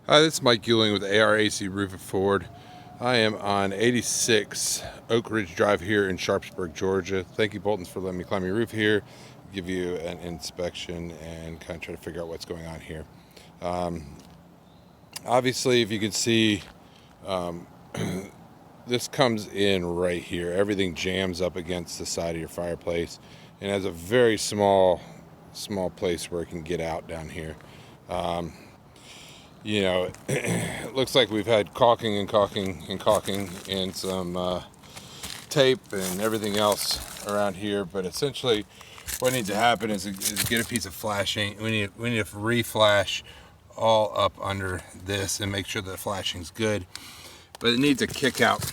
Hi, this is Mike Euling with ARAC Roof It Forward. I am on 86 Oak Ridge Drive here in Sharpsburg, Georgia. Thank you, Boltons, for letting me climb your roof here, give you an inspection, and kind of try to figure out what's going on here. Obviously, if you can see, this comes in right here. Everything jams up against the side of your fireplace and has a very small place where it can get out down here. You know, it looks like we've had caulking and some tape and everything else around here, but essentially what needs to happen is get a piece of flashing. We need to re-flash all up under this and make sure the flashing's good, but it needs a kick out.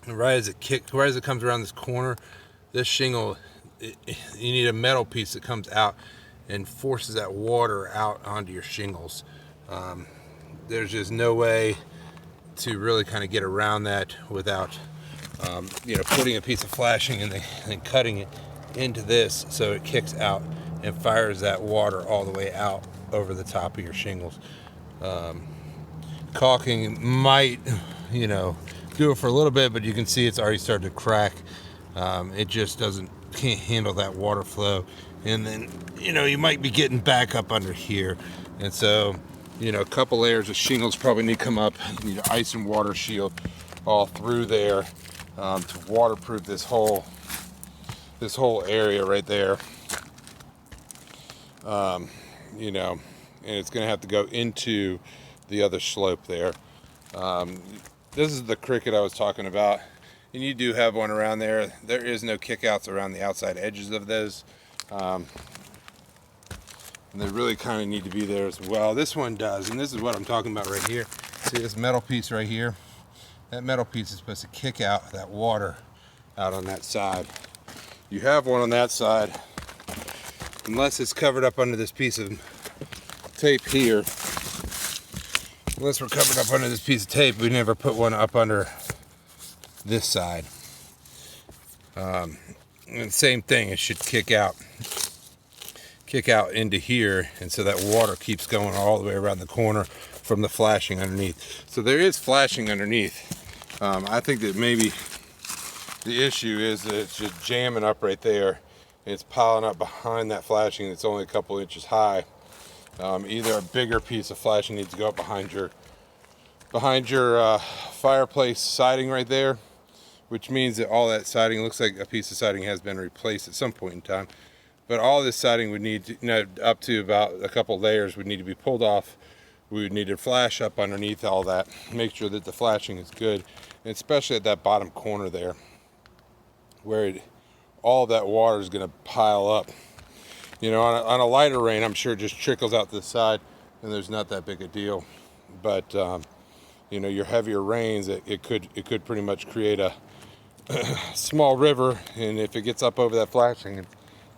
And right as it comes around this corner, this shingle, you need a metal piece that comes out and forces that water out onto your shingles. There's just no way to really kind of get around that without putting a piece of flashing and then cutting it into this so it kicks out and fires that water all the way out over the top of your shingles. Caulking might do it for a little bit, but you can see it's already started to crack. It just can't handle that water flow, and then you might be getting back up under here, and so a couple layers of shingles probably need to come up. You need an ice and water shield all through there to waterproof this whole area right there. And it's going to have to go into the other slope there. This is the cricket I was talking about, and you do have one around there. There is no kickouts around the outside edges of those. And they really kind of need to be there as well. This one does, and this is what I'm talking about right here. See this metal piece right here? That metal piece is supposed to kick out that water out on that side. You have one on that side, unless it's covered up under this piece of tape here. Unless we're covered up under this piece of tape, we never put one up under this side. And same thing, it should kick out into here, and so that water keeps going all the way around the corner from the flashing underneath. So there is flashing underneath. I think that maybe the issue is that it's just jamming up right there. It's piling up behind that flashing that's only a couple inches high. Either a bigger piece of flashing needs to go up behind your fireplace siding right there, which means that all that siding looks like a piece of siding has been replaced at some point in time. But all this siding would need to, up to about a couple layers would need to be pulled off. We would need to flash up underneath all that, make sure that the flashing is good, and especially at that bottom corner there, where all that water is going to pile up. On a lighter rain, I'm sure it just trickles out to the side, and there's not that big a deal. But your heavier rains, it could pretty much create a small river, and if it gets up over that flashing, it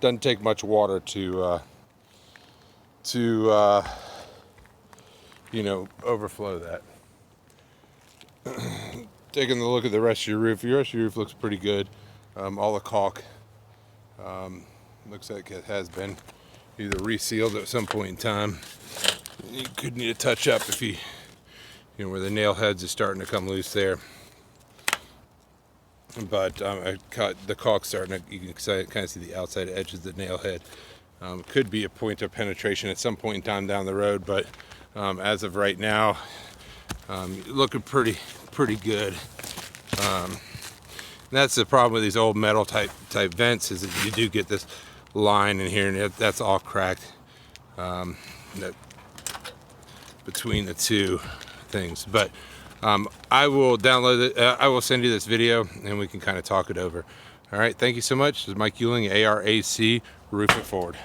doesn't take much water to overflow that. Taking a look at the rest of your roof looks pretty good. All the caulk looks like it has been either resealed at some point in time. You could need a touch up if where the nail heads is starting to come loose there. But I cut the caulk starting to, you can kind of see the outside edges of the nail head. Could be a point of penetration at some point in time down the road, but as of right now, looking pretty good. That's the problem with these old metal type vents, is that you do get this line in here, and that's all cracked between the two things. But I will download it. I will send you this video, and we can kind of talk it over. All right, thank you so much. This is Mike Euling, ARAC Roof It Forward.